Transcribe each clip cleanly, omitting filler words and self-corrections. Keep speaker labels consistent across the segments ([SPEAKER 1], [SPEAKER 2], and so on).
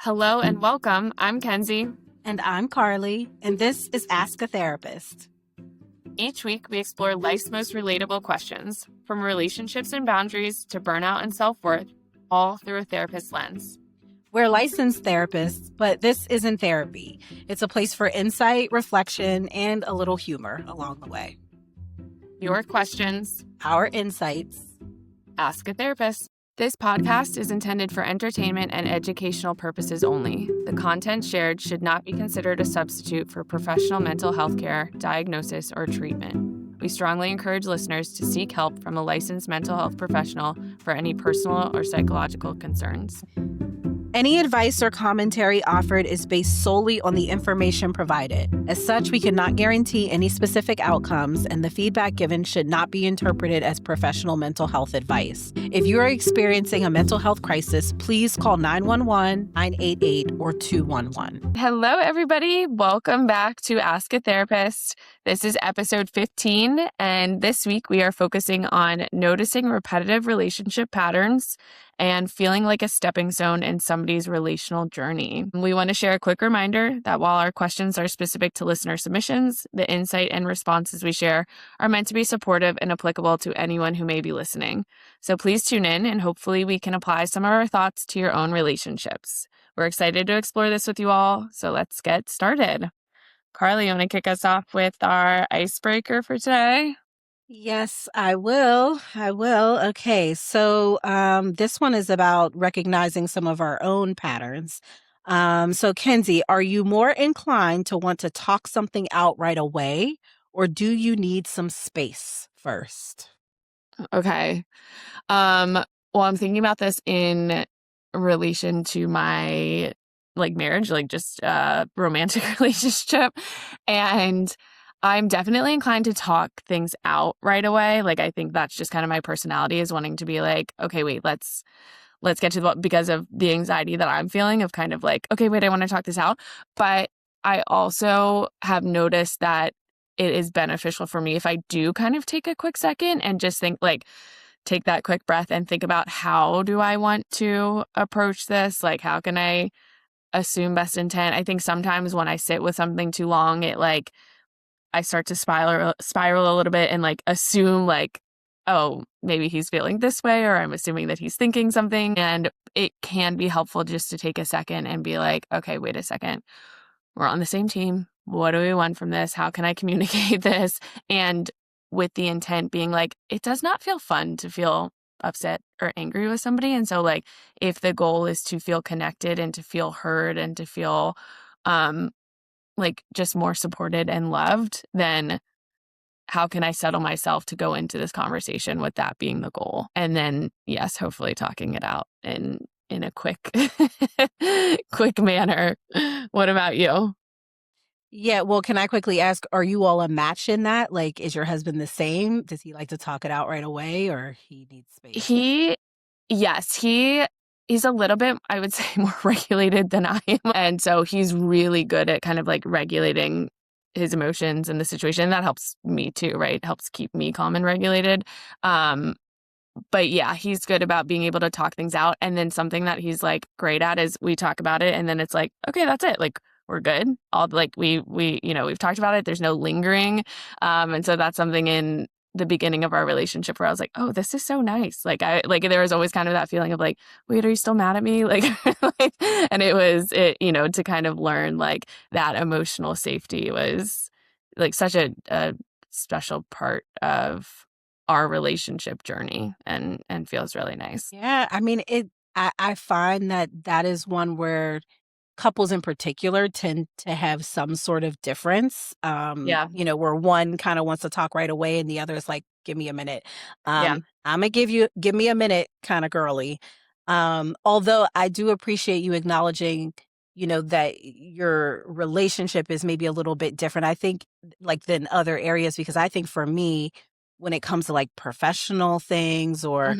[SPEAKER 1] Hello and welcome. I'm Kenzie.
[SPEAKER 2] And I'm Carli, and this is Ask a Therapist.
[SPEAKER 1] Each week, we explore life's most relatable questions, from relationships and boundaries to burnout and self-worth, all through a therapist's lens.
[SPEAKER 2] We're licensed therapists, but this isn't therapy. It's a place for insight, reflection, and a little humor along the way.
[SPEAKER 1] Your questions,
[SPEAKER 2] our insights.
[SPEAKER 1] Ask a Therapist. This podcast is intended for entertainment and educational purposes only. The content shared should not be considered a substitute for professional mental health care, diagnosis, or treatment. We strongly encourage listeners to seek help from a licensed mental health professional for any personal or psychological concerns.
[SPEAKER 2] Any advice or commentary offered is based solely on the information provided. As such, we cannot guarantee any specific outcomes, and the feedback given should not be interpreted as professional mental health advice. If you are experiencing a mental health crisis, please call 911, 988, or 211.
[SPEAKER 1] Hello, everybody. Welcome back to Ask a Therapist. This is episode 15, and this week we are focusing on noticing repetitive relationship patterns and feeling like a stepping stone in somebody's relational journey. We want to share a quick reminder that while our questions are specific to listener submissions, the insight and responses we share are meant to be supportive and applicable to anyone who may be listening. So please tune in and hopefully we can apply some of our thoughts to your own relationships. We're excited to explore this with you all, so let's get started. Carli, you want to kick us off with our icebreaker for today?
[SPEAKER 2] Yes, I will. Okay, so this one is about recognizing some of our own patterns. So Kenzie, are you more inclined to want to talk something out right away, or do you need some space first?
[SPEAKER 1] Okay. Well, I'm thinking about this in relation to my marriage, just romantic relationship. And I'm definitely inclined to talk things out right away. I think that's just kind of my personality, is wanting to be like, okay, wait, let's get to the, because of the anxiety that I'm feeling of kind of okay, wait, I want to talk this out. But I also have noticed that it is beneficial for me if I do kind of take a quick second and just think, take that quick breath and think about, how do I want to approach this? How can I assume best intent? I think sometimes when I sit with something too long, it I start to spiral a little bit and assume oh, maybe he's feeling this way, or I'm assuming that he's thinking something. And it can be helpful just to take a second and be like, okay, wait a second. We're on the same team. What do we want from this? How can I communicate this? And with the intent being it does not feel fun to feel upset or angry with somebody. And so if the goal is to feel connected and to feel heard and to feel just more supported and loved, then how can I settle myself to go into this conversation with that being the goal? And then, yes, hopefully talking it out in a quick manner. What about you?
[SPEAKER 2] Yeah, well, can I quickly ask, are you all a match in that? Is your husband the same? Does he like to talk it out right away, or he needs space?
[SPEAKER 1] He's a little bit, I would say, more regulated than I am. And so he's really good at kind of regulating his emotions in the situation. That helps me too, right? Helps keep me calm and regulated. But yeah, he's good about being able to talk things out. And then something that he's great at is we talk about it and then it's okay, that's it. We're good. All we've talked about it. There's no lingering. And so that's something in the beginning of our relationship where I was oh, this is so nice. There was always kind of that feeling of wait, are you still mad at me? And it was, to kind of learn that emotional safety was such a special part of our relationship journey and feels really nice.
[SPEAKER 2] Yeah. I mean, I find that is one where couples in particular tend to have some sort of difference.
[SPEAKER 1] Yeah.
[SPEAKER 2] Where one kind of wants to talk right away and the other is give me a minute.
[SPEAKER 1] Yeah.
[SPEAKER 2] I'm gonna give me a minute kind of girly. Although I do appreciate you acknowledging, that your relationship is maybe a little bit different, I think, than other areas, because I think for me, when it comes to professional things or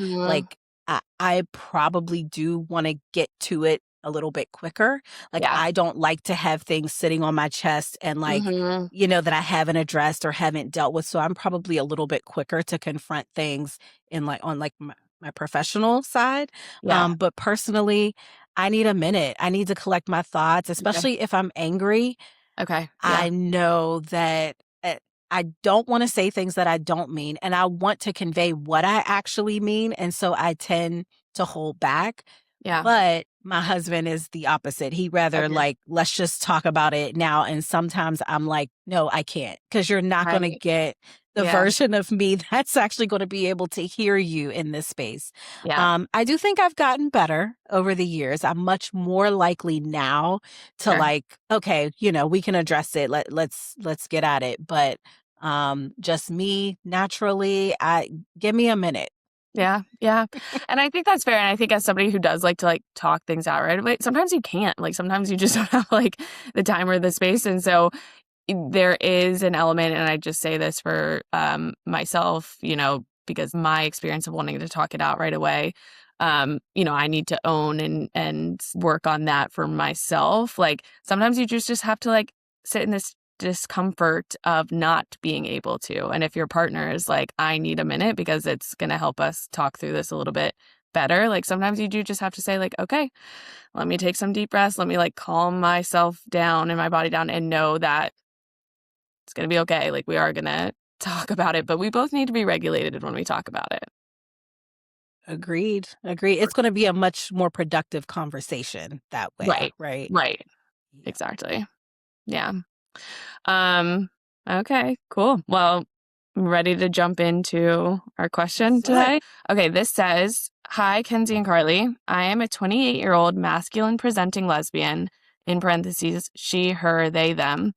[SPEAKER 2] I probably do want to get to it a little bit quicker. I don't like to have things sitting on my chest and that I haven't addressed or haven't dealt with. So I'm probably a little bit quicker to confront things in on my my professional side.
[SPEAKER 1] Yeah.
[SPEAKER 2] But personally, I need a minute. I need to collect my thoughts,
[SPEAKER 1] Okay.
[SPEAKER 2] especially if I'm angry.
[SPEAKER 1] Okay. Yeah.
[SPEAKER 2] I know that I don't want to say things that I don't mean, and I want to convey what I actually mean. And so I tend to hold back.
[SPEAKER 1] Yeah.
[SPEAKER 2] But my husband is the opposite. He rather
[SPEAKER 1] Okay.
[SPEAKER 2] like, let's just talk about it now. And sometimes I'm like, no, I can't, because you're not going to
[SPEAKER 1] Right.
[SPEAKER 2] get the
[SPEAKER 1] Yeah.
[SPEAKER 2] version of me that's actually going to be able to hear you in this space.
[SPEAKER 1] Yeah.
[SPEAKER 2] I do think I've gotten better over the years. I'm much more likely now to
[SPEAKER 1] Sure.
[SPEAKER 2] like, okay, we can address it. Let's get at it. But just me naturally, I give me a minute.
[SPEAKER 1] Yeah, yeah. And I think that's fair. And I think as somebody who does like to like talk things out right away, sometimes you can't. Like sometimes you just don't have like the time or the space. And so there is an element, and I just say this for myself, because my experience of wanting to talk it out right away, I need to own and work on that for myself. Like sometimes you just have to like sit in this discomfort of not being able to. And if your partner is like, I need a minute because it's going to help us talk through this a little bit better, like sometimes you do just have to say like, okay, let me take some deep breaths. Let me like calm myself down and my body down and know that it's going to be okay. Like we are going to talk about it, but we both need to be regulated when we talk about it.
[SPEAKER 2] Agreed. Agreed. It's going to be a much more productive conversation that way,
[SPEAKER 1] Right.
[SPEAKER 2] right?
[SPEAKER 1] Right.
[SPEAKER 2] Yeah.
[SPEAKER 1] Exactly. Yeah. Um, okay, cool. Well, I'm ready to jump into our question
[SPEAKER 2] Let's do it.
[SPEAKER 1] today. Okay, this says, Hi, Kenzie and Carli. I am a 28-year-old masculine presenting lesbian, in parentheses, she, her, they, them,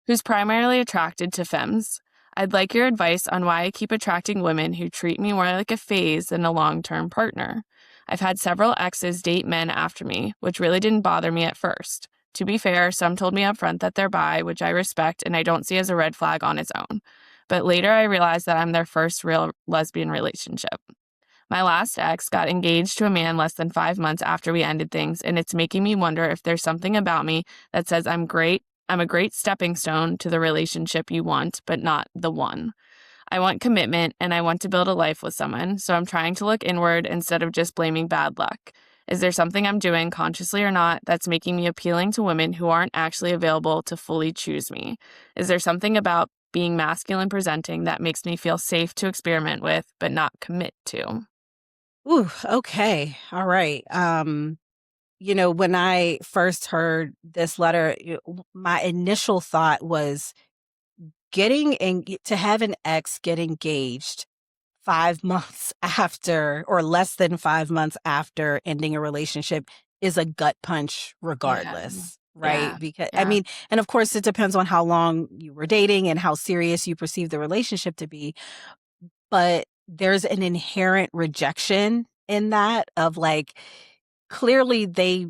[SPEAKER 1] who's primarily attracted to femmes. I'd like your advice on why I keep attracting women who treat me more like a phase than a long-term partner. I've had several exes date men after me, which really didn't bother me at first. To be fair, some told me up front that they're bi, which I respect and I don't see as a red flag on its own. But later I realized that I'm their first real lesbian relationship. My last ex got engaged to a man less than 5 months after we ended things, and it's making me wonder if there's something about me that says I'm great. I'm a great stepping stone to the relationship you want, but not the one. I want commitment and I want to build a life with someone, so I'm trying to look inward instead of just blaming bad luck. Is there something I'm doing, consciously or not, that's making me appealing to women who aren't actually available to fully choose me? Is there something about being masculine presenting that makes me feel safe to experiment with, but not commit to?
[SPEAKER 2] Ooh, okay. All right. When I first heard this letter, my initial thought was to have an ex get engaged 5 months after, or less than 5 months after ending a relationship, is a gut punch
[SPEAKER 1] Yeah.
[SPEAKER 2] regardless, right?
[SPEAKER 1] Yeah.
[SPEAKER 2] Because, I
[SPEAKER 1] Yeah.
[SPEAKER 2] mean, and of course, it depends on how long you were dating and how serious you perceive the relationship to be. But there's an inherent rejection in that of like, clearly they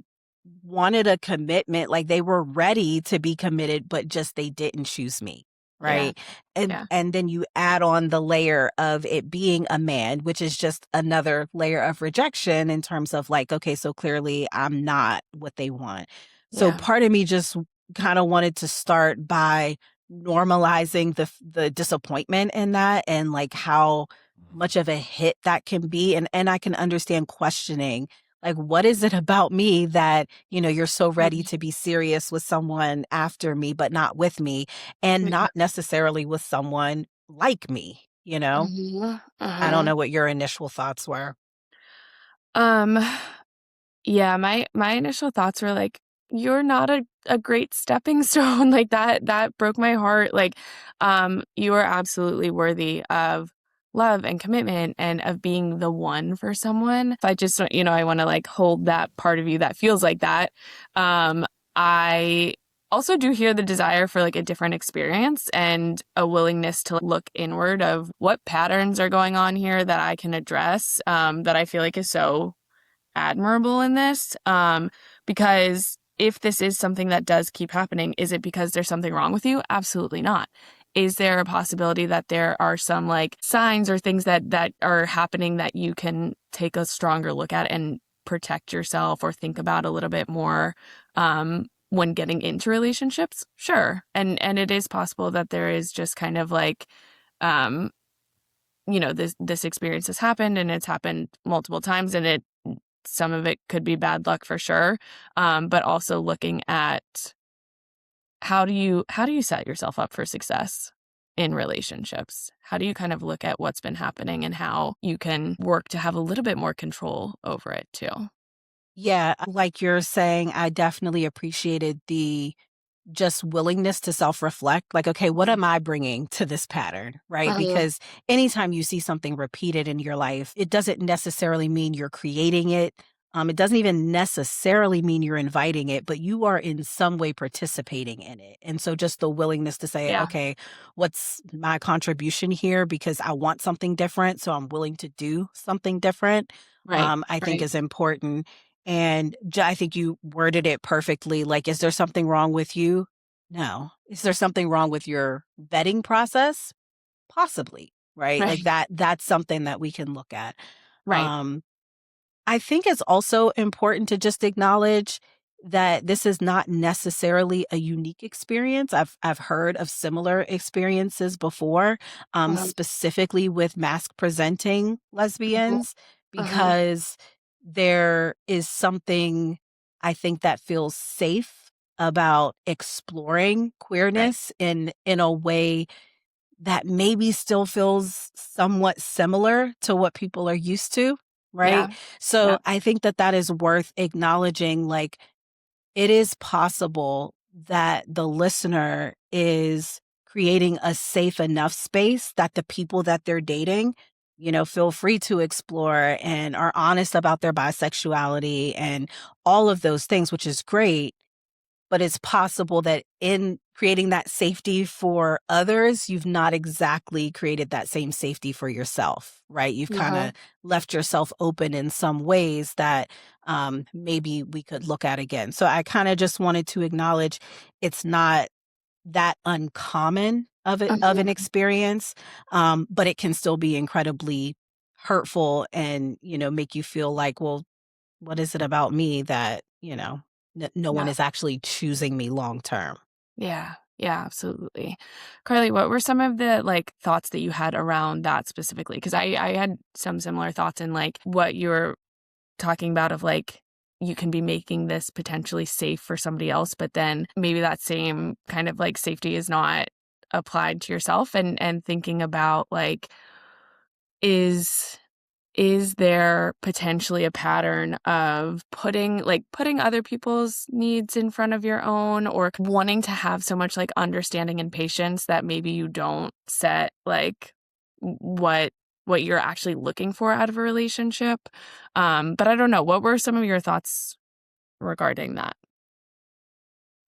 [SPEAKER 2] wanted a commitment, like they were ready to be committed, but just they didn't choose me,
[SPEAKER 1] Yeah.
[SPEAKER 2] right? and
[SPEAKER 1] Yeah.
[SPEAKER 2] and then you add on the layer of it being a man, which is just another layer of rejection in terms of like, okay, so clearly I'm not what they want. So
[SPEAKER 1] Yeah.
[SPEAKER 2] part of me just kind of wanted to start by normalizing the disappointment in that, and like how much of a hit that can be. And I can understand questioning, like, what is it about me that, you're so ready
[SPEAKER 1] Mhm.
[SPEAKER 2] to be serious with someone after me, but not with me, and
[SPEAKER 1] Yeah.
[SPEAKER 2] not necessarily with someone like me, you know?
[SPEAKER 1] Mhm.
[SPEAKER 2] I don't
[SPEAKER 1] Uh-huh.
[SPEAKER 2] know what your initial thoughts were.
[SPEAKER 1] Um, yeah, my initial thoughts were like, you're not a great stepping stone. Like that broke my heart. Like, you are absolutely worthy of love and commitment and of being the one for someone. If I just, I want to like hold that part of you that feels like that. I also do hear the desire for like a different experience and a willingness to look inward of what patterns are going on here that I can address, that I feel like is so admirable in this, because if this is something that does keep happening, is it because there's something wrong with you? Absolutely not. Is there a possibility that there are some like signs or things that are happening that you can take a stronger look at and protect yourself or think about a little bit more, when getting into relationships? Sure. And it is possible that there is just kind of like, um this experience has happened and it's happened multiple times, and some of it could be bad luck for sure. But also looking at how do you set yourself up for success in relationships? How do you kind of look at what's been happening and how you can work to have a little bit more control over it too?
[SPEAKER 2] Yeah, like you're saying, I definitely appreciated the just willingness to self-reflect, like, okay, what
[SPEAKER 1] Mhm.
[SPEAKER 2] am I bringing to this pattern, right?
[SPEAKER 1] Mhm.
[SPEAKER 2] Because anytime you see something repeated in your life, it doesn't necessarily mean you're creating it. It doesn't even necessarily mean you're inviting it, but you are in some way participating in it. And so just the willingness to say,
[SPEAKER 1] Yeah.
[SPEAKER 2] okay, what's my contribution here? Because I want something different, so I'm willing to do something different,
[SPEAKER 1] Right.
[SPEAKER 2] I think
[SPEAKER 1] Right.
[SPEAKER 2] is important. And I think you worded it perfectly. Like, is there something wrong with you? No. Is there something wrong with your vetting process? Possibly, right? Like
[SPEAKER 1] Right.
[SPEAKER 2] that's something that we can look at.
[SPEAKER 1] Right.
[SPEAKER 2] Um, I think it's also important to just acknowledge that this is not necessarily a unique experience. I've heard of similar experiences before,
[SPEAKER 1] Mhm.
[SPEAKER 2] specifically with mask presenting
[SPEAKER 1] Mhm.
[SPEAKER 2] lesbians,
[SPEAKER 1] Mhm.
[SPEAKER 2] because there is something I think that feels safe about exploring
[SPEAKER 1] Right.
[SPEAKER 2] queerness in a way that maybe still feels somewhat similar to what people are used to,
[SPEAKER 1] Yeah.
[SPEAKER 2] right? So
[SPEAKER 1] Yeah.
[SPEAKER 2] I think that that is worth acknowledging. Like, it is possible that the listener is creating a safe enough space that the people that they're dating, feel free to explore and are honest about their bisexuality and all of those things, which is great. But it's possible that in creating that safety for others, you've not exactly created that same safety for yourself, right? You've kind of
[SPEAKER 1] Mhm.
[SPEAKER 2] left yourself open in some ways that maybe we could look at again. So I kind of just wanted to acknowledge it's not that uncommon of an
[SPEAKER 1] Mhm.
[SPEAKER 2] experience, but it can still be incredibly hurtful and make you feel like, well, what is it about me that, no one
[SPEAKER 1] Yeah.
[SPEAKER 2] is actually choosing me long term?
[SPEAKER 1] Yeah. Yeah, absolutely. Carly, what were some of the, like, thoughts that you had around that specifically? Because I had some similar thoughts in, like, what you were talking about of, like, you can be making this potentially safe for somebody else, but then maybe that same kind of, like, safety is not applied to yourself, and thinking about, like, is is there potentially a pattern of putting other people's needs in front of your own, or wanting to have so much, like, understanding and patience that maybe you don't set, like, what you're actually looking for out of a relationship? But I don't know, what were some of your thoughts regarding that?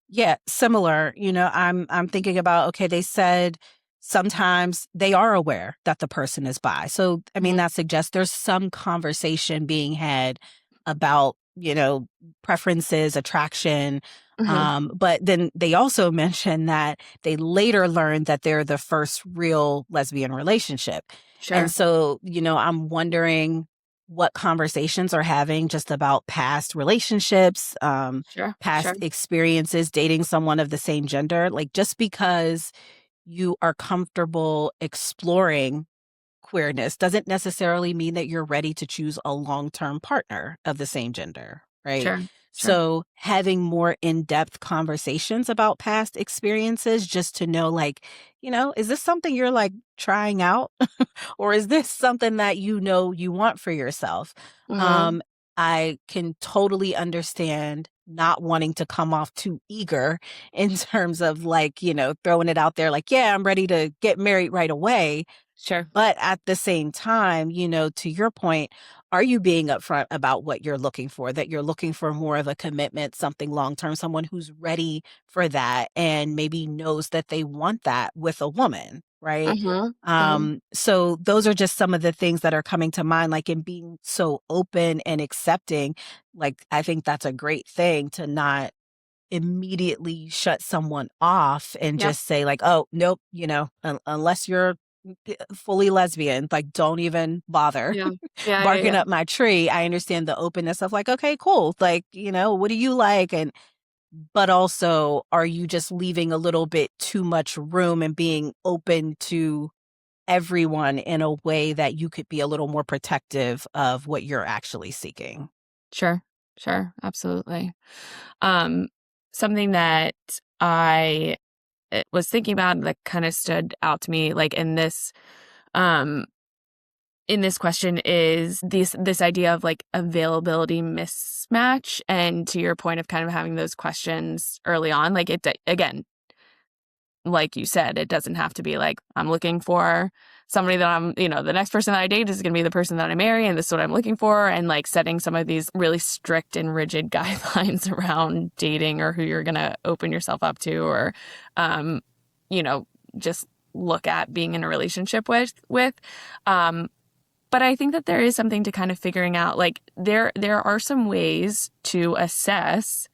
[SPEAKER 2] Yeah, similar. I'm thinking about, okay, they said sometimes they are aware that the person is bi. So I mean
[SPEAKER 1] Mhm.
[SPEAKER 2] that suggests there's some conversation being had about, preferences, attraction.
[SPEAKER 1] Mhm.
[SPEAKER 2] But then they also mentioned that they later learned that they're the first real lesbian relationship. And
[SPEAKER 1] Sure.
[SPEAKER 2] so, I'm wondering what conversations are having just about past relationships,
[SPEAKER 1] Sure. Sure.
[SPEAKER 2] past experiences dating someone of the same gender. Like, just because you are comfortable exploring queerness doesn't necessarily mean that you're ready to choose a long-term partner of the same gender, right?
[SPEAKER 1] Sure. Sure.
[SPEAKER 2] So having more in-depth conversations about past experiences just to know, like, is this something you're like trying out? Or is this something that you want for yourself?
[SPEAKER 1] Mhm.
[SPEAKER 2] Um, I can totally understand not wanting to come off too eager in terms of, like, throwing it out there like, yeah, I'm ready to get married right away.
[SPEAKER 1] Sure.
[SPEAKER 2] But at the same time, to your point, are you being upfront about what you're looking for? That you're looking for more of a commitment, something long term, someone who's ready for that and maybe knows that they want that with a woman, right?
[SPEAKER 1] Mhm. Mhm.
[SPEAKER 2] So those are just some of the things that are coming to mind, like in being so open and accepting. Like, I think that's a great thing to not immediately shut someone off and
[SPEAKER 1] Yep.
[SPEAKER 2] just say like, "Oh, nope, unless you're fully lesbian, like, don't even bother
[SPEAKER 1] Yeah. Yeah, yeah,
[SPEAKER 2] barking
[SPEAKER 1] yeah.
[SPEAKER 2] up my tree." I understand the openness of like, "Okay, cool. Like, what do you like?" And but also, are you just leaving a little bit too much room and being open to everyone in a way that you could be a little more protective of what you're actually seeking.
[SPEAKER 1] Sure. Sure. Absolutely. Um, Something that I was thinking about that kind of stood out to me, like um, in this question is this idea of like availability mismatch. And to your point of kind of having those questions early on, like again, like you said, it doesn't have to be like, I'm looking for somebody that the next person that I date is going to be the person that I marry, and this is what I'm looking for. And like setting some of these really strict and rigid guidelines around dating or who you're going to open yourself up to, or, um, you know, just look at being in a relationship with. Um, but I think that there is something to kind of figuring out, like there are some ways to assess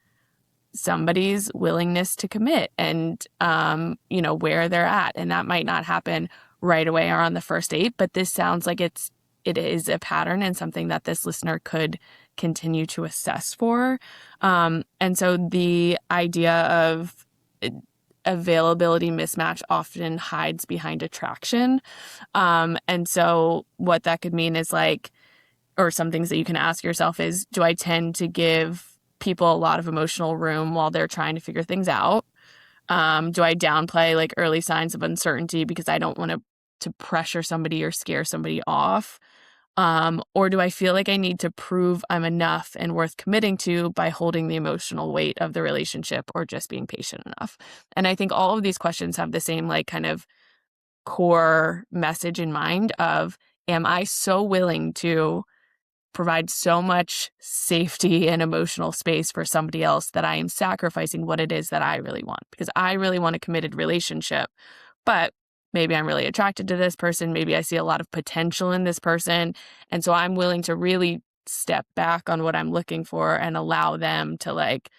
[SPEAKER 1] somebody's willingness to commit and where they're at, and that might not happen right away or on the first date, but this sounds like it is a pattern and something that this listener could continue to assess for. And so the idea of availability mismatch often hides behind attraction, and so what that could mean is like, or some things that you can ask yourself is, do I tend to give people a lot of emotional room while they're trying to figure things out? Do I downplay like early signs of uncertainty because I don't want to pressure somebody or scare somebody off? Or do I feel like I need to prove I'm enough and worth committing to by holding the emotional weight of the relationship or just being patient enough? And I think all of these questions have the same like kind of core message in mind of, am I so willing to provide so much safety and emotional space for somebody else that I am sacrificing what it is that I really want? Because I really want a committed relationship, but maybe I'm really attracted to this person. Maybe I see a lot of potential in this person. And so I'm willing to really step back on what I'm looking for and allow them to like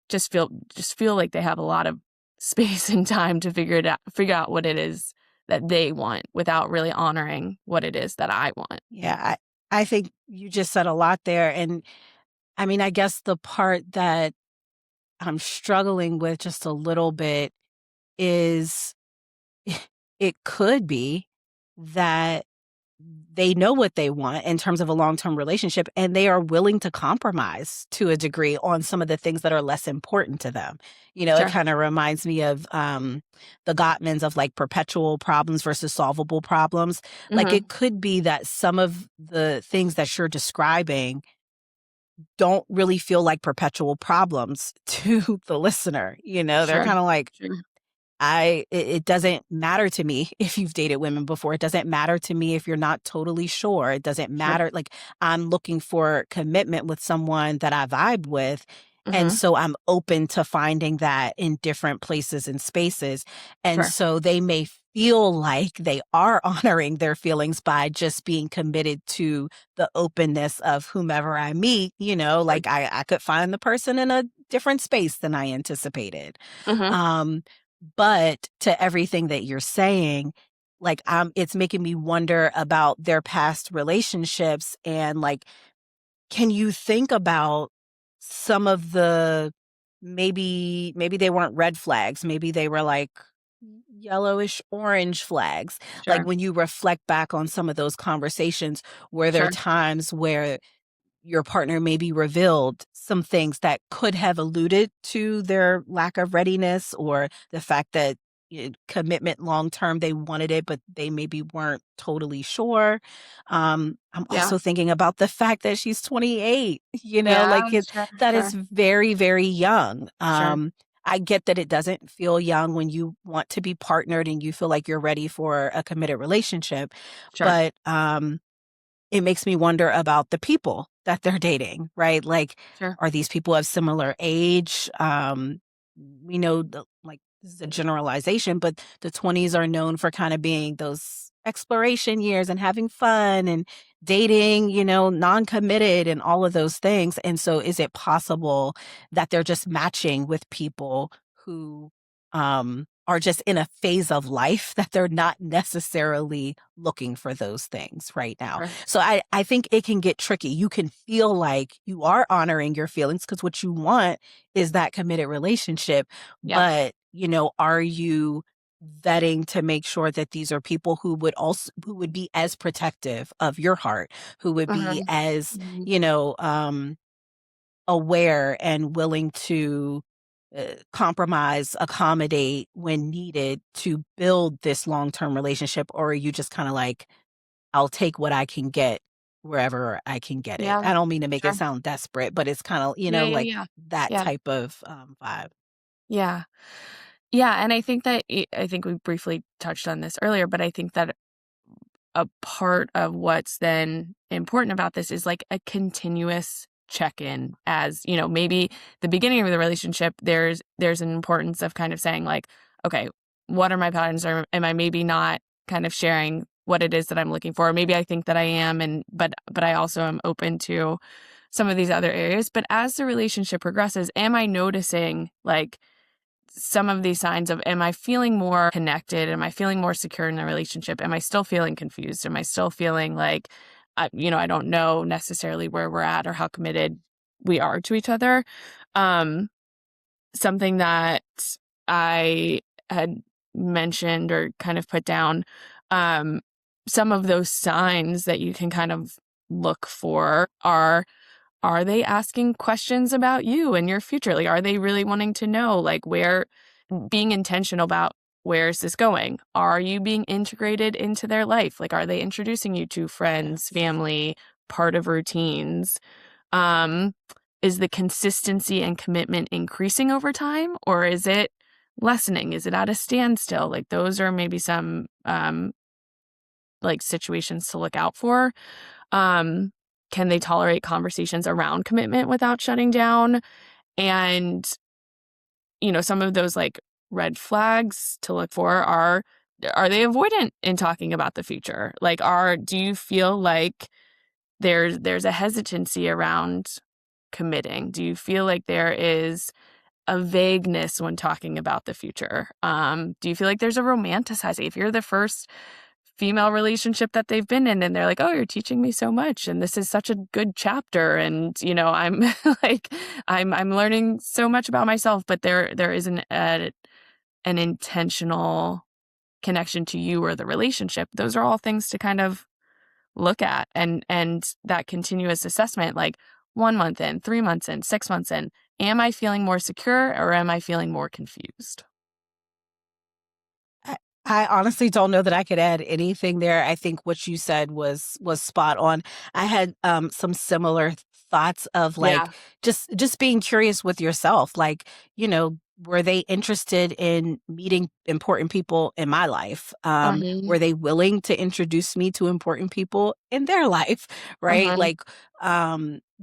[SPEAKER 1] just feel like they have a lot of space and time to figure out what it is that they want without really honoring what it is that I want.
[SPEAKER 2] Yeah, I think you just said a lot there. And I mean, I guess the part that I'm struggling with just a little bit is it could be that they know what they want in terms of a long-term relationship, and they are willing to compromise to a degree on some of the things that are less important to them. It
[SPEAKER 1] Sure.
[SPEAKER 2] kind of reminds me of the Gottmans of like perpetual problems versus solvable problems. Like
[SPEAKER 1] Hmm.
[SPEAKER 2] it could be that some of the things that you're describing don't really feel like perpetual problems to the listener. They're
[SPEAKER 1] Sure.
[SPEAKER 2] kind of like,
[SPEAKER 1] Sure.
[SPEAKER 2] it doesn't matter to me if you've dated women before. It doesn't matter to me if you're not totally sure. It doesn't
[SPEAKER 1] Sure.
[SPEAKER 2] matter. Like, I'm looking for commitment with someone that I vibe with. And
[SPEAKER 1] Hmm.
[SPEAKER 2] so I'm open to finding that in different places and spaces. And
[SPEAKER 1] Sure.
[SPEAKER 2] so they may feel like they are honoring their feelings by just being committed to the openness of whomever I meet.
[SPEAKER 1] Sure.
[SPEAKER 2] Like I could find the person in a different space than I anticipated.
[SPEAKER 1] Hmm.
[SPEAKER 2] Um, but to everything that you're saying, like, it's making me wonder about their past relationships and, like, can you think about some of the maybe they weren't red flags, maybe they were, like, yellowish orange flags. Like,
[SPEAKER 1] Sure.
[SPEAKER 2] when you reflect back on some of those conversations, were there
[SPEAKER 1] Sure.
[SPEAKER 2] times where your partner maybe revealed some things that could have alluded to their lack of readiness or the fact that commitment long term they wanted it but they maybe weren't totally sure. I'm
[SPEAKER 1] Yeah.
[SPEAKER 2] also thinking about the fact that she's 28,
[SPEAKER 1] Yeah.
[SPEAKER 2] like
[SPEAKER 1] Sure.
[SPEAKER 2] that
[SPEAKER 1] Sure.
[SPEAKER 2] is very very young.
[SPEAKER 1] Sure.
[SPEAKER 2] I get that it doesn't feel young when you want to be partnered and you feel like you're ready for a committed relationship,
[SPEAKER 1] Sure.
[SPEAKER 2] but it makes me wonder about the people that they're dating, right? Like,
[SPEAKER 1] Sure.
[SPEAKER 2] are these people of similar age? We know, like, this is a generalization, but the 20s are known for kind of being those exploration years and having fun and dating, non committed and all of those things. And so, is it possible that they're just matching with people who are just in a phase of life that they're not necessarily looking for those things right now?
[SPEAKER 1] Sure.
[SPEAKER 2] So I think it can get tricky. You can feel like you are honoring your feelings because what you want is that committed relationship.
[SPEAKER 1] Yeah.
[SPEAKER 2] But, are you vetting to make sure that these are people who would be as protective of your heart, who would
[SPEAKER 1] Uh-huh.
[SPEAKER 2] be as,
[SPEAKER 1] Mhm.
[SPEAKER 2] aware and willing to compromise, accommodate when needed to build this long-term relationship? Or are you just kind of like, I'll take what I can get wherever I can get it?
[SPEAKER 1] Yeah,
[SPEAKER 2] I don't mean to make it
[SPEAKER 1] sure.
[SPEAKER 2] sound desperate, but it's kind of,
[SPEAKER 1] Yeah, yeah,
[SPEAKER 2] like
[SPEAKER 1] yeah.
[SPEAKER 2] that
[SPEAKER 1] Yeah,
[SPEAKER 2] type of vibe.
[SPEAKER 1] yeah. Yeah, and I think that I think we briefly touched on this earlier, but I think that a part of what's then important about this is like a continuous check-in. As you know, maybe the beginning of the relationship, there's an importance of kind of saying like, okay, what are my patterns, or am I maybe not kind of sharing what it is that I'm looking for? Or maybe I think that I am, and but I also am open to some of these other areas. But as the relationship progresses, am I noticing like some of these signs of, am I feeling more connected? Am I feeling more secure in the relationship? Am I still feeling confused? Am I still feeling like, I don't know necessarily where we're at or how committed we are to each other? Um, Something that I had mentioned or kind of put down, um, some of those signs that you can kind of look for are they asking questions about you and your future? Like, are they really wanting to know, like, being intentional about where is this going? Are you being integrated into their life? Like, are they introducing you to friends,
[SPEAKER 2] Yes.
[SPEAKER 1] family, part of routines? Um, is the consistency and commitment increasing over time, or is it lessening? Is it at a standstill? Like, those are maybe some like situations to look out for. Um, can they tolerate conversations around commitment without shutting down? And, some of those like red flags to look for are they avoidant in talking about the future? Like, do you feel like there's a hesitancy around committing? Do you feel like there is a vagueness when talking about the future? Do you feel like there's a romanticizing? If you're the first female relationship that they've been in and they're like, "Oh, you're teaching me so much and this is such a good chapter," and I'm like I'm learning so much about myself, but there isn't an intentional connection to you or the relationship. Those are all things to kind of look at, and that continuous assessment, like 1 month in, 3 months in, 6 months in, am I feeling more secure or am I feeling more confused?
[SPEAKER 2] I I honestly don't know that I could add anything there. I think what you said was spot on. I had some similar thoughts of
[SPEAKER 1] Yeah.
[SPEAKER 2] like just being curious with yourself. Like, were they interested in meeting important people in my life?
[SPEAKER 1] Mhm.
[SPEAKER 2] Were they willing to introduce me to important people in their life? Right?
[SPEAKER 1] Mhm.
[SPEAKER 2] Like,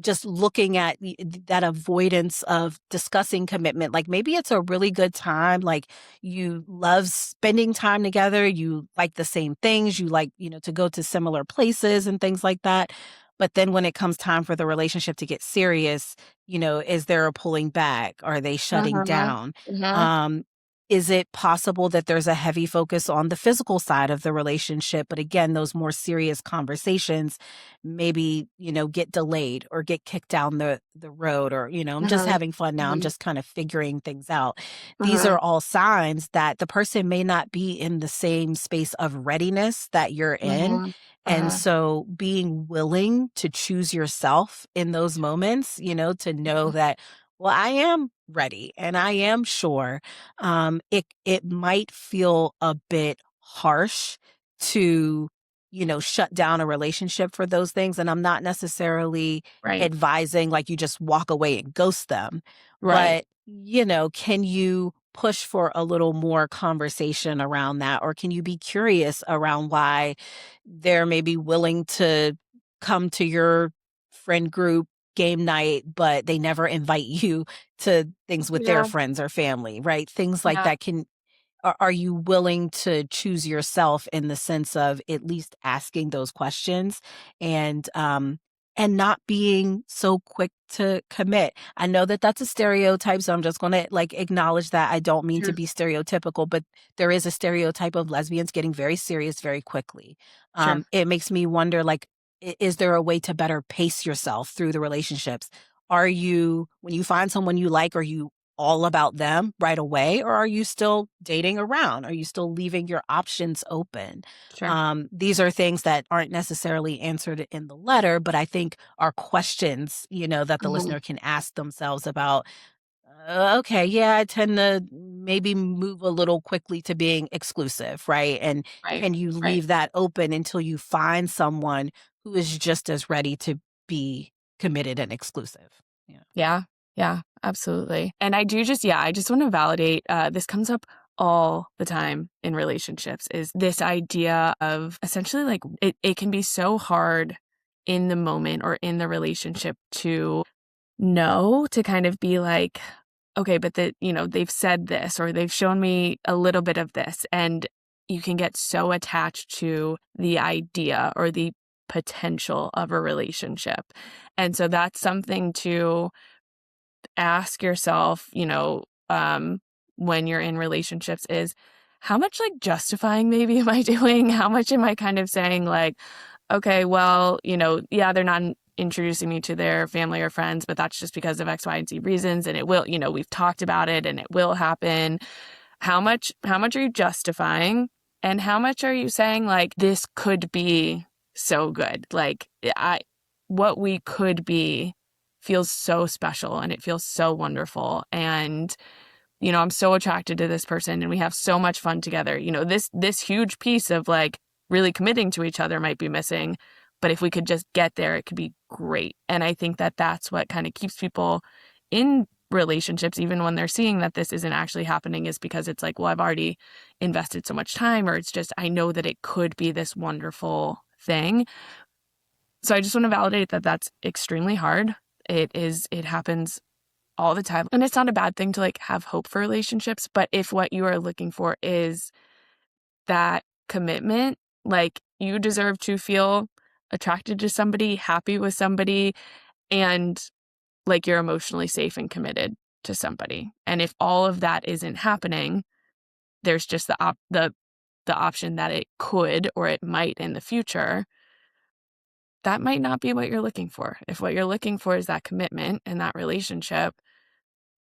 [SPEAKER 2] just looking at that avoidance of discussing commitment. Like maybe it's a really good time. Like you love spending time together, you like the same things, you like, to go to similar places and things like that. But then when it comes time for the relationship to get serious, is there a pulling back? Are they shutting
[SPEAKER 1] Mhm.
[SPEAKER 2] down?
[SPEAKER 1] Mhm.
[SPEAKER 2] Um, is it possible that there's a heavy focus on the physical side of the relationship? But again, those more serious conversations maybe, get delayed or get kicked down the road, or, I'm just
[SPEAKER 1] Mhm.
[SPEAKER 2] having fun now. I'm
[SPEAKER 1] Mhm.
[SPEAKER 2] just kind of figuring things out. These are
[SPEAKER 1] Mhm.
[SPEAKER 2] all signs that the person may not be in the same space of readiness that you're in.
[SPEAKER 1] Mhm.
[SPEAKER 2] And
[SPEAKER 1] Mhm.
[SPEAKER 2] so being willing to choose yourself in those moments, to know
[SPEAKER 1] Mhm.
[SPEAKER 2] that, well, I am ready and I am sure. It might feel a bit harsh to, shut down a relationship for those things. And I'm not necessarily
[SPEAKER 1] Right.
[SPEAKER 2] advising like you just walk away and ghost them.
[SPEAKER 1] Right.
[SPEAKER 2] But, can you push for a little more conversation around that? Or can you be curious around why they're maybe willing to come to your friend group game night, but they never invite you to things with their
[SPEAKER 1] Yeah.
[SPEAKER 2] friends or family, right? Things like
[SPEAKER 1] Yeah.
[SPEAKER 2] that are you willing to choose yourself in the sense of at least asking those questions and and not being so quick to commit? I know that that's a stereotype, so I'm just going to like acknowledge that. I don't mean to
[SPEAKER 1] Sure.
[SPEAKER 2] be stereotypical, but there is a stereotype of lesbians getting very serious very quickly.
[SPEAKER 1] Sure.
[SPEAKER 2] It makes me wonder like is there a way to better pace yourself through the relationships? Are you, when you find someone you like, are you all about them right away, or are you still dating around? Are you still leaving your options open?
[SPEAKER 1] Sure.
[SPEAKER 2] These are things that aren't necessarily answered in the letter, but I think are questions, that the
[SPEAKER 1] Mhm.
[SPEAKER 2] listener can ask themselves about, okay, yeah, I tend to maybe move a little quickly to being exclusive, right? And
[SPEAKER 1] Right.
[SPEAKER 2] can you
[SPEAKER 1] Right.
[SPEAKER 2] leave that open until you find someone who is just as ready to be committed and exclusive? Yeah.
[SPEAKER 1] Yeah. Yeah, absolutely. And I just want to validate, this comes up all the time in relationships is this idea of essentially like it can be so hard in the moment or in the relationship to know, to kind of be like, okay, but they've said this or they've shown me a little bit of this. And you can get so attached to the idea or the potential of a relationship. And so that's something to ask yourself, when you're in relationships is how much like justifying maybe am I doing? How much am I kind of saying like, okay, well, yeah, they're not introducing me to their family or friends, but that's just because of X, Y, and Z reasons. And it will, we've talked about it and it will happen. How much are you justifying? And how much are you saying like this could be so good? Like what we could be feels so special and it feels so wonderful. And, I'm so attracted to this person and we have so much fun together. This huge piece of like really committing to each other might be missing, but if we could just get there, it could be great. And I think that that's what kind of keeps people in relationships, even when they're seeing that this isn't actually happening, is because it's like, well, I've already invested so much time, or it's just, I know that it could be this wonderful thing. So I just want to validate that that's extremely hard. It happens all the time. And it's not a bad thing to like have hope for relationships, but if what you are looking for is that commitment, like you deserve to feel attracted to somebody, happy with somebody, and like you're emotionally safe and committed to somebody. And if all of that isn't happening, there's just the option that it could or it might in the future. That might not be what you're looking for. If what you're looking for is that commitment and that relationship,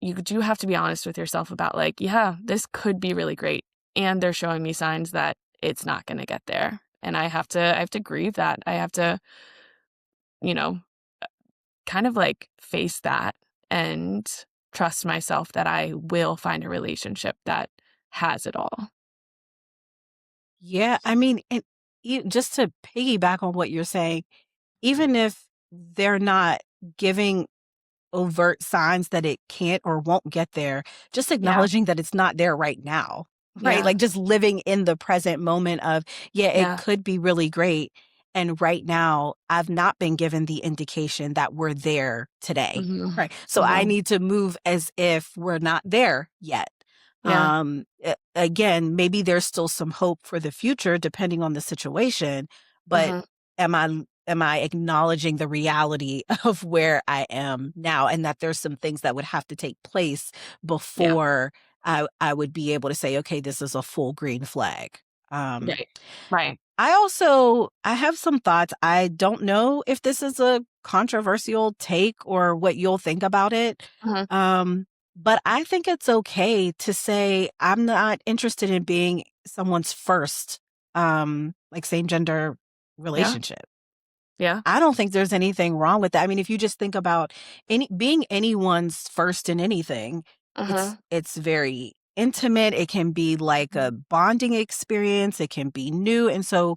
[SPEAKER 1] you do have to be honest with yourself about like, yeah, this could be really great. And they're showing me signs that it's not going to get there. And I have to grieve that. I have to, you know, kind of like face that and trust myself that I will find a relationship that has it all.
[SPEAKER 2] Yeah, I mean, just to piggyback on what you're saying, even if they're not giving overt signs that it can't or won't get there, just
[SPEAKER 1] Yeah.
[SPEAKER 2] acknowledging that it's not there right now, right?
[SPEAKER 1] Yeah.
[SPEAKER 2] Like just living in the present moment of, yeah, it
[SPEAKER 1] Yeah.
[SPEAKER 2] could be really great. And right now, I've not been given the indication that we're there today,
[SPEAKER 1] Mhm.
[SPEAKER 2] right? So I
[SPEAKER 1] Mhm.
[SPEAKER 2] need to move as if we're not there yet.
[SPEAKER 1] Yeah.
[SPEAKER 2] Again, maybe there's still some hope for the future depending on the situation, but
[SPEAKER 1] Mhm.
[SPEAKER 2] am I acknowledging the reality of where I am now and that there's some things that would have to take place
[SPEAKER 1] Yeah.
[SPEAKER 2] before I would be able to say, okay, this is a full green flag. Um,
[SPEAKER 1] Right. Right.
[SPEAKER 2] I have some thoughts. I don't know if this is a controversial take or what you'll think about it.
[SPEAKER 1] Mhm.
[SPEAKER 2] Um, but I think it's okay to say I'm not interested in being someone's first like same gender
[SPEAKER 1] Yeah.
[SPEAKER 2] relationship.
[SPEAKER 1] Yeah.
[SPEAKER 2] I don't think there's anything wrong with that. I mean, if you just think about being anyone's first in anything,
[SPEAKER 1] Mhm.
[SPEAKER 2] it's very intimate. It can be like a bonding experience. It can be new. And so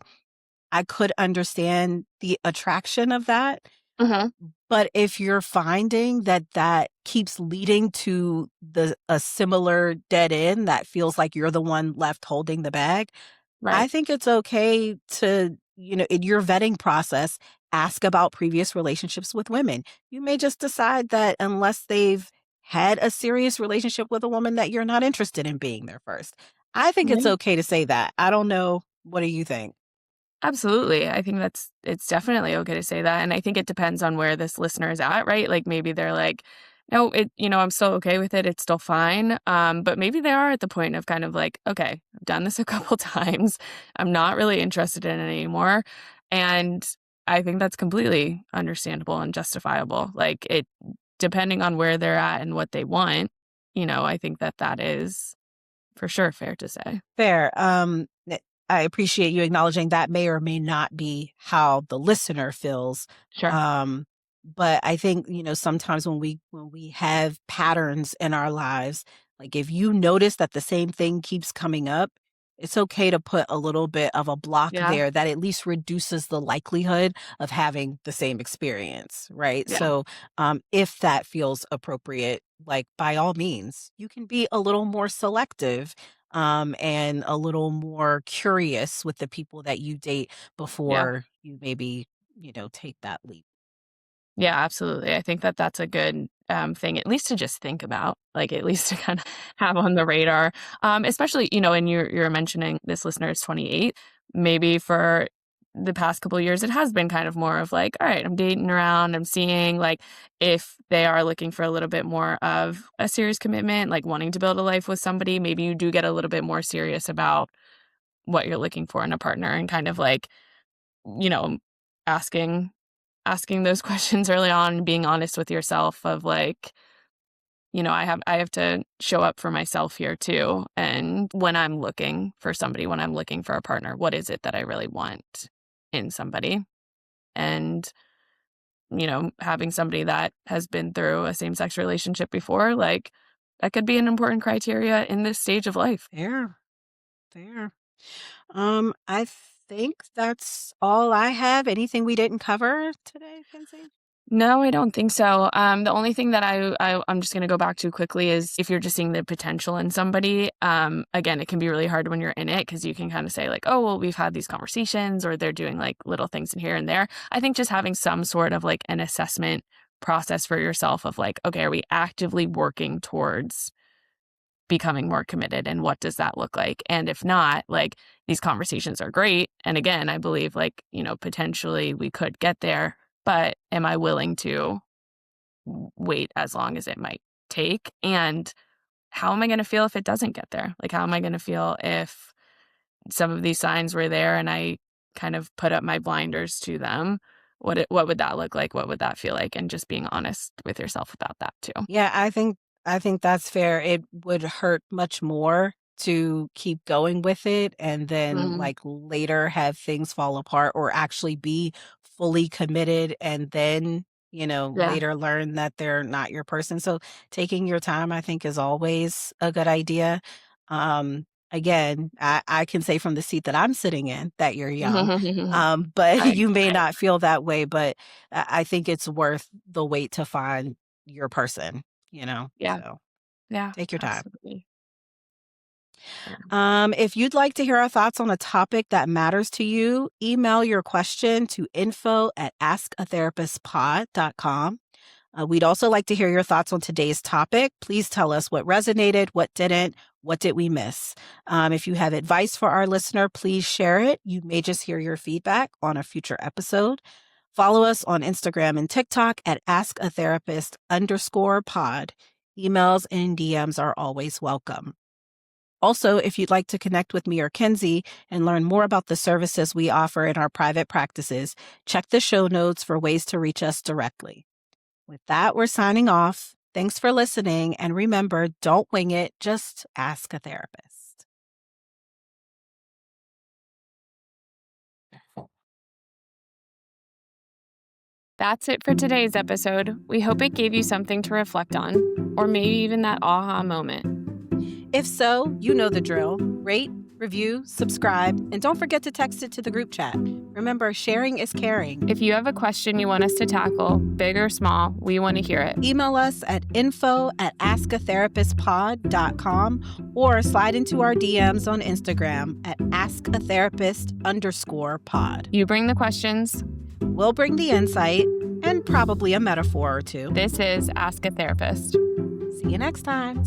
[SPEAKER 2] I could understand the attraction of that.
[SPEAKER 1] Mhm.
[SPEAKER 2] But if you're finding that that keeps leading to a similar dead end that feels like you're the one left holding the bag, I
[SPEAKER 1] Right.
[SPEAKER 2] think it's okay to, in your vetting process, ask about previous relationships with women. You may just decide that unless they've had a serious relationship with a woman that you're not interested in being their first. I think it's
[SPEAKER 1] Yeah.
[SPEAKER 2] okay to say that. I don't know. What do you think?
[SPEAKER 1] Absolutely. I think it's definitely okay to say that. And I think it depends on where this listener is at, right? Like maybe they're like, no, I'm still okay with it. It's still fine. But maybe they are at the point of kind of like, okay, I've done this a couple times. I'm not really interested in it anymore. And I think that's completely understandable and justifiable. Like depending on where they're at and what they want, I think that is for sure fair to say.
[SPEAKER 2] Fair. I appreciate you acknowledging that may or may not be how the listener feels.
[SPEAKER 1] Sure.
[SPEAKER 2] But I think, sometimes when we have patterns in our lives, like if you notice that the same thing keeps coming up, it's okay to put a little bit of a block
[SPEAKER 1] Yeah.
[SPEAKER 2] there that at least reduces the likelihood of having the same experience, right?
[SPEAKER 1] Yeah.
[SPEAKER 2] So, if that feels appropriate, like by all means, you can be a little more selective, and a little more curious with the people that you date
[SPEAKER 1] Yeah.
[SPEAKER 2] before you maybe, take that leap.
[SPEAKER 1] Yeah, absolutely. I think that's a good thing, at least to just think about, like at least to kind of have on the radar. Especially, and you're mentioning this listener is 28. Maybe for the past couple of years, it has been kind of more of like, all right, I'm dating around, I'm seeing like if they are looking for a little bit more of a serious commitment, like wanting to build a life with somebody, maybe you do get a little bit more serious about what you're looking for in a partner and kind of like, you know, asking those questions early on and being honest with yourself of like, I have to show up for myself here too. And when I'm looking for somebody, when I'm looking for a partner, what is it that I really want in somebody? And, having somebody that has been through a same-sex relationship before, like that could be an important criteria in this stage of life.
[SPEAKER 2] Fair, fair. I think that's all I have. Anything we didn't cover today, Kenzie?
[SPEAKER 1] No, I don't think so. The only thing that I'm just gonna go back to quickly is if you're just seeing the potential in somebody, again, it can be really hard when you're in it because you can kind of say like, oh, well, we've had these conversations or they're doing like little things in here and there. I think just having some sort of like an assessment process for yourself of like, okay, are we actively working towards becoming more committed and what does that look like? And if not, like these conversations are great. And again, I believe like, potentially we could get there, but am I willing to wait as long as it might take? And how am I going to feel if it doesn't get there? Like, how am I going to feel if some of these signs were there and I kind of put up my blinders to them? What would that look like? What would that feel like? And just being honest with yourself about that too.
[SPEAKER 2] Yeah, I think that's fair. It would hurt much more to keep going with it and then
[SPEAKER 1] Mhm.
[SPEAKER 2] like later have things fall apart or actually be fully committed and then,
[SPEAKER 1] Yeah.
[SPEAKER 2] later learn that they're not your person. So taking your time, I think, is always a good idea. Again, I can say from the seat that I'm sitting in that you're young. But
[SPEAKER 1] Right.
[SPEAKER 2] you may
[SPEAKER 1] Right.
[SPEAKER 2] not feel that way, but I think it's worth the wait to find your person.
[SPEAKER 1] Yeah.
[SPEAKER 2] So
[SPEAKER 1] Yeah.
[SPEAKER 2] take your time.
[SPEAKER 1] Absolutely. Yeah.
[SPEAKER 2] If you'd like to hear our thoughts on a topic that matters to you, email your question to info@askatherapistpod.com. We'd also like to hear your thoughts on today's topic. Please tell us what resonated, what didn't, what did we miss. If you have advice for our listener, please share it. You may just hear your feedback on a future episode. Follow us on Instagram and TikTok at askatherapist_pod. Emails and DMs are always welcome. Also, if you'd like to connect with me or Kenzie and learn more about the services we offer in our private practices, check the show notes for ways to reach us directly. With that, we're signing off. Thanks for listening. And remember, don't wing it, just ask a therapist.
[SPEAKER 1] That's it for today's episode. We hope it gave you something to reflect on, or maybe even that aha moment.
[SPEAKER 2] If so, you know the drill. Rate, review, subscribe, and don't forget to text it to the group chat. Remember, sharing is caring.
[SPEAKER 1] If you have a question you want us to tackle, big or small, we want to hear it.
[SPEAKER 2] Email us at info@askatherapistpod.com or slide into our DMs on Instagram at askatherapist_pod.
[SPEAKER 1] You bring the questions.
[SPEAKER 2] We'll bring the insight and probably a metaphor or two.
[SPEAKER 1] This is Ask a Therapist.
[SPEAKER 2] See you next time.